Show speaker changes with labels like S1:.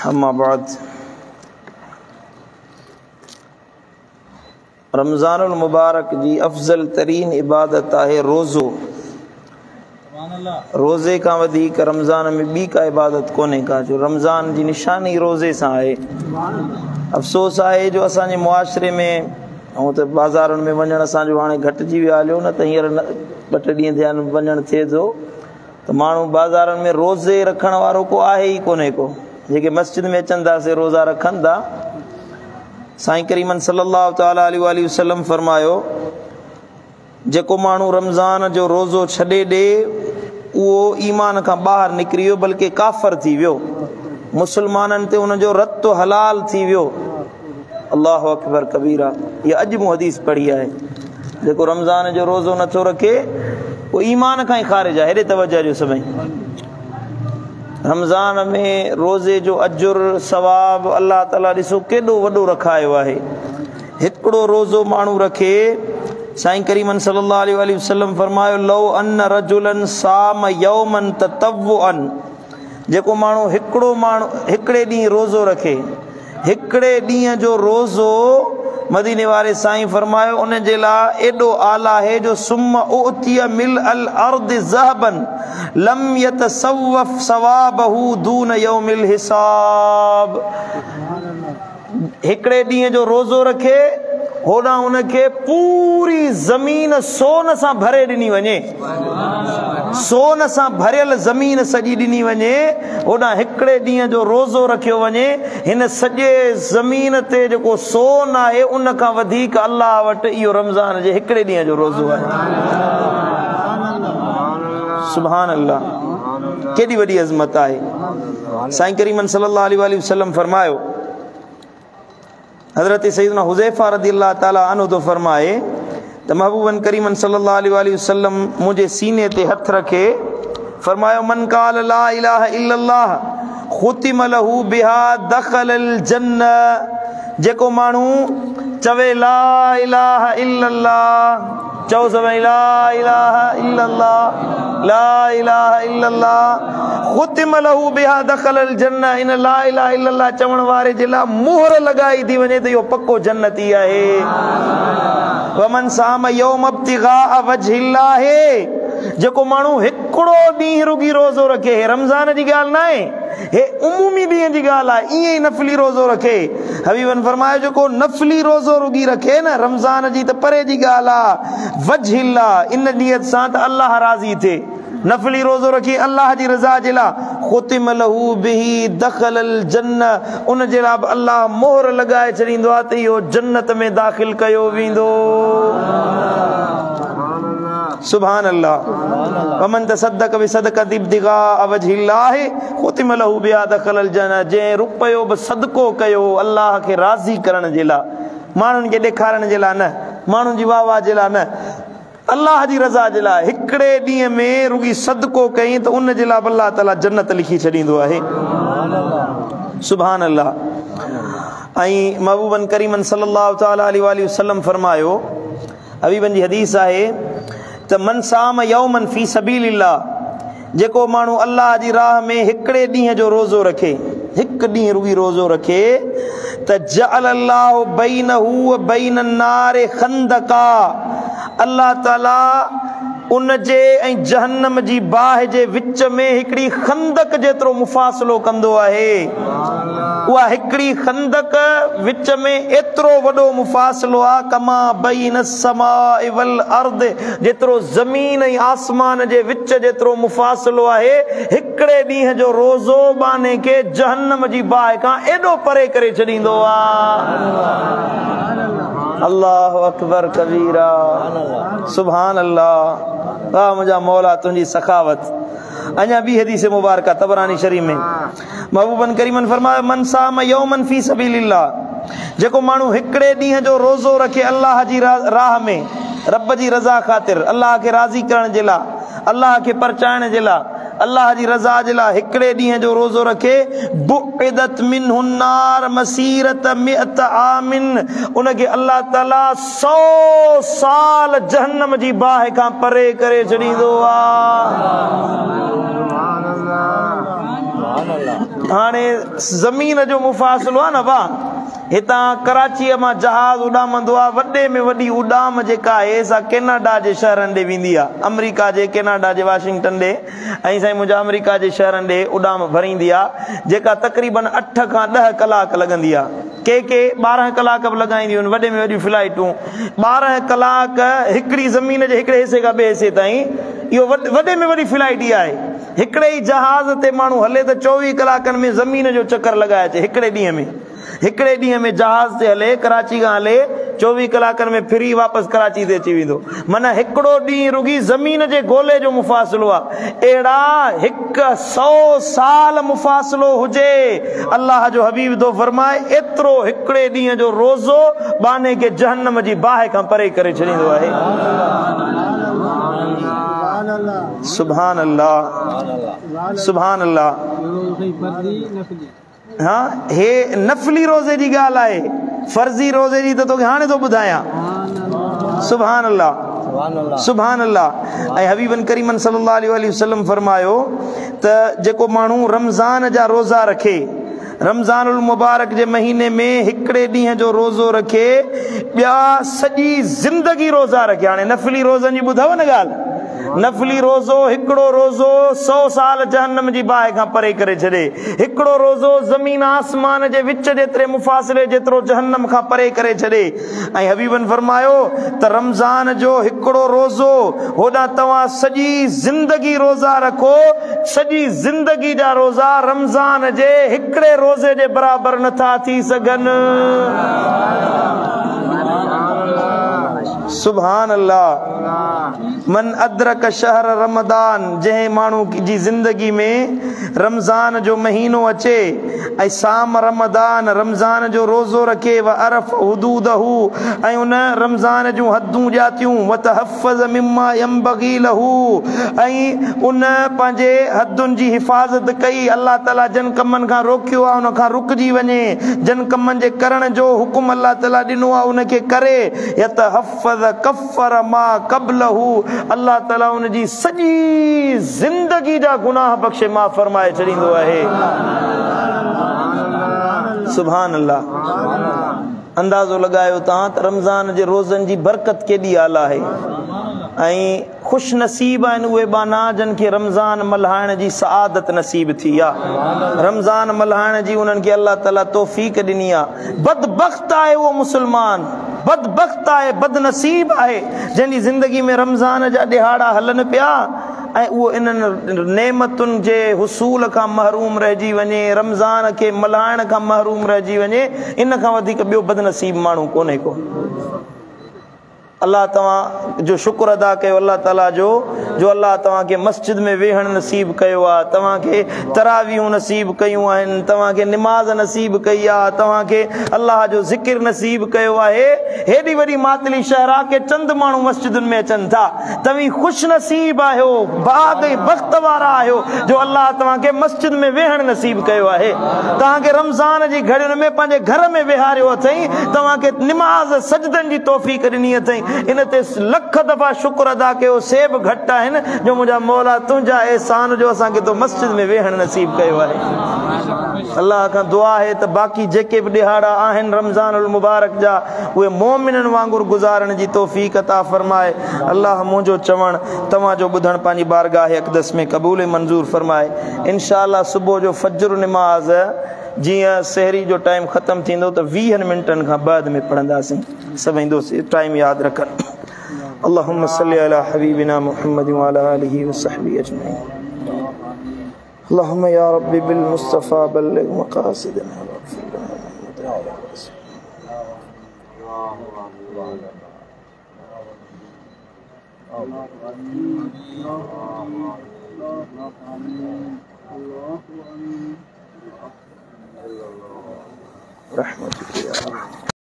S1: अम्मा बाद रमज़ानुल मुबारक जी अफ़ज़ल तरीन इबादत है रोज़ो। रोज़े का वधीक रमज़ान में ॿी का इबादत कोन्हे का, जो रमज़ान जी निशानी रोज़े सां आहे। अफ़सोस आहे जो असांजे मुआशरे में ऐं त बाज़ारुनि में वञणु असांजो हाणे घटिजी वियो हलियो न, त हींअर ॿ टे ॾींहं थिया आहिनि वञणु थिए थो त माण्हू बाज़ारुनि में रोज़े रखण वारो को आहे ई कोन्हे को। जेके मस्जिद में अचनि था से रोज़ा रखनि था। साईं करीमन सल्लल्लाहु तआला अलैहि वसल्लम फरमायो, जेको माण्हू रमज़ान जो रोज़ो छॾे ॾे उहो ईमान खां ॿाहिरि निकिरी वियो, बल्कि काफ़र थी वियो, मुसलमाननि ते उनजो रतो हलाल थी वियो। अल्लाहु अकबर कबीरा। इहा अॼु मूं हदीस पढ़ी आहे। जेको रमज़ान जो रोज़ो नथो रखे उहो ईमान खां ई ख़ारिज आहे। हेॾे तवजह ॾियो सभई। रमज़ान में रोज़े जो अजुर सवाब अल्लाह ताला ॾिसो केॾो वॾो रखायो आहे। हिकिड़ो रोज़ो माण्हू रखे, साईं करीमन सल्लल्लाहु अलैहि वसल्लम फरमायो, लौ अन रजुलन साम यौमन ततव्वुअन, जेको माण्हू हिकिड़े ॾींहुं रोज़ो रखे, हिकिड़े ॾींहं जो रोज़ो, मदीने वारे साईं फरमायो उन जे लाइ एॾो आला आहे जो सुम्म उतिया मिल अल अर्द ज़हबन लम यतसव्वफ सवाबहु दून यौमिल हिसाब। हिकिड़े ॾींहं जो रोज़ो रखे, होॾां उनखे पूरी ज़मीन सोन सां भरे ॾिनी वञे, सोन सां भरियल ज़मीन सॼी ॾिनी वञे, होॾां हिकिड़े ॾींहं जो रोज़ो रखियो वञे। हिन सॼे ज़मीन ते जेको सोन आहे उन खां वधीक अल्लाह वटि इहो रमज़ान जे हिकिड़े ॾींहं जो रोज़ो आहे। सुभान अल्लाह, केॾी वॾी अज़मत आहे। साईं करीमन सल्लल्लाहु अलैहि वसल्लम फरमायो, हज़रत सैयदना हुज़ैफा रज़ियल्लाहु ताला अन्हु तो फरमाए त महबूबन करीमन सल्लल्लाहु अलैहि वसल्लम मुझे सीने ते हथ रखे फरमायो, मन काल ला इलाहा इल्लल्लाह खुतिम लहू बिहा दखलल जन्नह। जेको माण्हू चवे ला इलाहा इल्लल्लाह, चओ सभई ला इलाहा इल्लल्लाह, ला इलाहा इल्लल्लाह खुतिम लहू बिहा दखलल जन्नह। इन ला इलाहा इल्लल्लाह चवण वारे जे लाइ मोहर लगाई थी वञे त इहो पक्को जन्नती आहे। वमन साम यौम इब्तिगा वजहिल्लाह, जेको माण्हू हिकिड़ो ॾींहुं रुगी रोज़ो रखे, हे रमज़ान जी ॻाल्हि न आहे, हे उमूमी ॾींहं जी ॻाल्हि आहे, ईअं ई नफ़ली रोज़ो रखे। हबीबन फरमायो, जेको नफ़ली रोज़ो रुगी रखे न, रमज़ान जी त परे जी ॻाल्हि आहे, वजहिल्लाह, इन नियत सां त अल्लाह राज़ी थिए, नफ़ली रोज़ो रखी अल्लाह जी रज़ा जे लाइ, खुतिम लहू बिही दखलल जन्नह, उन जे लाइ अल्लाह मोहर लॻाए छॾींदो आहे त इहो जन्नत में दाख़िल कयो वेंदो। सुभान अल्लाह। वमन तसद्दक़ बिसदक़ति इब्तिग़ाअ वजहिल्लाह खुतिम लहू बिहा दखलल जन्नह। जंहिं रुपयो बि सदको कयो अल्लाह खे राज़ी करण जे लाइ, माण्हुनि खे ॾेखारण जे लाइ न, माण्हुनि जी वाह वाह जे लाइ न, अल्लाह जी रज़ा जे लाइ, हिकिड़े ॾींहं में रुगी सदको कई त उन जे लाइ अल्लाह ताला जन्नत लिखी छॾींदो आहे। सुभान अल्लाह। ऐं महबूबन करीमन सल्लल्लाहु तआला अलैहि वसल्लम फरमायो, हबीबन जी हदीस आहे त मन साम यौमन फी सबीलिल्लाह, जेको माण्हू अल्लाह जी राह में हिकिड़े ॾींहं जो रोज़ो रखे, हिकु ॾींहुं रुगी रोज़ो रखे, त जअलल्लाहु बैनहू व बैन अन्नार खंदका, अल्लाह ताला उन जे ऐं जहन्नम जी बाहि जे विच में हिकिड़ी खंदक जेतिरो मुफ़ासिलो कंदो आहे। उहा हिकिड़ी खंदक विच में एतिरो वॾो मुफ़ासिलो आहे, कमा बैन समाइ वल अर्द, जेतिरो ज़मीन ऐं आसमान जे विच जेतिरो मुफ़ासिलो आहे, हिकिड़े ॾींहं जो रोज़ो बाने खे जहन्नम जी बाहि खां एॾो परे करे छॾींदो आहे। अल्लाहु अकबर कबीरा। सुभान अल्लाह। वाह मुंहिंजा मौला तुंहिंजी सखावत। अञा ॿी हदीस मुबारका तबरानी शरीफ में महबूबन करीमन फरमायो, मन साम यौमन फी सबीलिल्लाह, जेको माण्हू हिकिड़े ॾींहं जो रोज़ो रखे अल्लाह जी राह में, रब जी रज़ा ख़ातिर, अल्लाह खे राज़ी करण जे लाइ, अल्लाह खे परचाइण जे लाइ, अल्लाह जी रज़ा जे लाइ हिकिड़े ॾींहं जो रोज़ो रखे, बुइदत मिन्हु नार मसीरत मिअत आमिन, उनखे अल्लाह ताला 100 साल जहन्नम जी बाहि खां परे करे छॾींदो आहे। हाणे ज़मीन जो मुफ़ासिलो आहे न भाउ, हितां कराचीअ मां जहाज़ उॾामंदो आहे, वॾे में वॾी उॾाम जेका आहे सा कैनेडा जे शहरनि ॾे वेंदी आहे, अमेरिका जे कैनेडा जे वाशिंगटन ॾे ऐं साईं मुंहिंजा अमेरिका जे शहरनि ॾे उॾाम भरींदी आहे, जेका तक़रीबन 8 खां 10 कलाक लॻंदी आहे। के 12 कलाक बि लॻाईंदियूं आहिनि, वॾे में वॾियूं फ्लाइटूं 12 कलाक हिकिड़ी ज़मीन जे हिकिड़े हिसे खां ॿिए हिसे ताईं। इहो वॾे में वॾी फ्लाइट इहा आहे। हिकिड़े ई जहाज़ ते माण्हू हले त 24 कलाकनि में ज़मीन जो चकर लॻाए अचे, हिकिड़े ॾींहं में जहाज़ ते हले, कराची खां हले, 24 कलाकनि में फिरी वापसि कराची ते अची वेंदो। माना हिकिड़ो ॾींहुं रुगी ज़मीन जे गोले जो मुफ़ासिलो आहे। अहिड़ा 100 साल मुफ़ासिलो हुजे, अलाह जो हबीब थो फरमाए एतिरो हिकिड़े ॾींहं जो रोज़ो बाने खे जहन्नम जी बाहि खां परे करे छॾींदो आहे। सुभान अल्लाह, सुभान अल्लाह। हाँ, हे नफली रोज़े जी ॻाल्हि आहे, फर्ज़ी रोज़े जी त तोखे हाणे थो ॿुधायां। सुभान अल्लाह, सुभान अल्लाह। ऐं हबीबन करीमन सल्लल्लाहु अलैहि वसल्लम फरमायो त जेको माण्हू रमज़ान जा रोज़ा रखे, रमज़ानुल मुबारक जे महीने में हिकिड़े ॾींहं जो रोज़ो रखे, ॿिया सॼी ज़िंदगी रोज़ा रखे। हाणे नफली रोज़नि जी ॿुधव न ॻाल्हि, नफली रोज़ो हिकिड़ो रोज़ो 100 साल जहन्नम जी बाहि खां परे करे छॾे, हिकिड़ो रोज़ो ज़मीन आसमान जे विच जेतिरे मुफ़ासिले जेतिरो जहन्नम खां परे करे छॾे। ऐं हबीबन फरमायो त रमज़ान जो हिकिड़ो रोज़ो होॾां तव्हां सॼी ज़िंदगी रोज़ा रखो, सॼी ज़िंदगी जा रोज़ा रमज़ान जे हिकिड़े रोज़े जे बराबरि नथा थी सघनि। सुभान अल्लाह। मन अदरक शहर रमदान, जंहिं माण्हू जी ज़िंदगी में रमज़ान जो महीनो अचे ऐं साम रमदान, रमज़ान जो रोज़ो रखे, व अरफ हुदूदहू, ऐं उन रमज़ान जूं हदूं ॼातियूं, व तहफ़्फ़ज़ मिम्मा यंबग़ी लहू, ऐं उन पंहिंजे हदुनि जी हिफ़ाज़त कई, अल्लाह ताला जन कमनि खां रोकियो आहे उन खां रुकिजी वञे, जन कमनि जे करण जो हुकुम अल्लाह ताला ॾिनो आहे उनखे करे, यतहफ़्फ़ज़ कफ़र मा क़ब्लहू, अल्लाह ताला उन जी सॼी ज़िंदगी जा गुनाह बख़्शे माफ़ फरमाए छॾींदो आहे। सुभान अल्लाह। अंदाज़ो लगायो तव्हां त रमज़ान जे रोज़नि जी बरकत केॾी आला आहे। ऐं ख़ुशि नसीब आहिनि उहे बाना जन खे रमज़ान मल्हाइण जी सआदत नसीब थी आहे, रमज़ान मल्हाइण जी उन्हनि खे अल्लाह ताला तौफ़ीक़ ॾिनी आहे। बदबख़्त आहे उहो मुस्लमान, बदबख़्त आहे, बदनसीब आहे जंहिंजी ज़िंदगी में रमज़ान जा ॾिहाड़ा हलनि पिया ऐं उहो इन्हनि नेमतुनि जे हुसूल खां महरूम रहिजी वञे, रमज़ान खे मल्हाइण खां महरूम रहिजी वञे, इन खां वधीक ॿियो बदनसीब माण्हू कोन्हे को। अल्लाह तव्हां जो शुक्र अदा कयो अल्लाह ताला जो अल्लाह तव्हांखे मस्जिद में वेहण नसीब कयो आहे, तव्हांखे तरावियूं नसीब कयूं आहिनि, तव्हांखे निमाज़ नसीब कई आहे, तव्हांखे अल्लाह जो ज़िक्र नसीब कयो आहे। हेॾी वॾी मातली शहर आहे के चंद माण्हू मस्जिदुनि में अचनि था। तव्हीं ख़ुशि नसीब आहियो, बाग़ बख़्त वारा आहियो जो अल्लाह तव्हांखे मस्जिद में वेहण नसीब कयो आहे, तव्हांखे रमज़ान जी घड़ियुनि में पंहिंजे घर में वेहारियो अथई, तव्हांखे निमाज़ सजदनि जी तौफ़ीक़ ॾिनी अथई। इन ते लख दफ़ा शुक्र अदा कयो, सेब घटि आहिनि जो मुंहिंजा मौला तुंहिंजा एहसान जो असांखे तो मस्जिद में वेहण नसीब कयो आहे। अल्लाह खां दुआ आहे त बाक़ी जेके बि ॾिहाड़ा आहिनि रमज़ानुल मुबारक जा उहे मोमिननि वांगुरु गुज़ारण जी तौफ़ीक़ अता फरमाए। अल्लाह मुंहिंजो चवण तव्हांजो ॿुधण पंहिंजी बारगाह अक़दस में क़बूल मंज़ूर फरमाए। इंशाअल्लाह सुबुह जो फज्र निमाज़ जियां सहरी जो टाइम ख़त्म थींदो त 20 मिंटनि खां बाद में पढ़ंदासीं। सभई दोस्त टाइम यादि रखनि। अल्लाहुम्मा सल्ली अला हबीबिना मुहम्मद व अला आलिहि व सहबिहि अजमईन। अल्लाहुम्मा या रब्बी बिल मुस्तफा बल्लिग मक़ासिदना रहमतुल्लाह।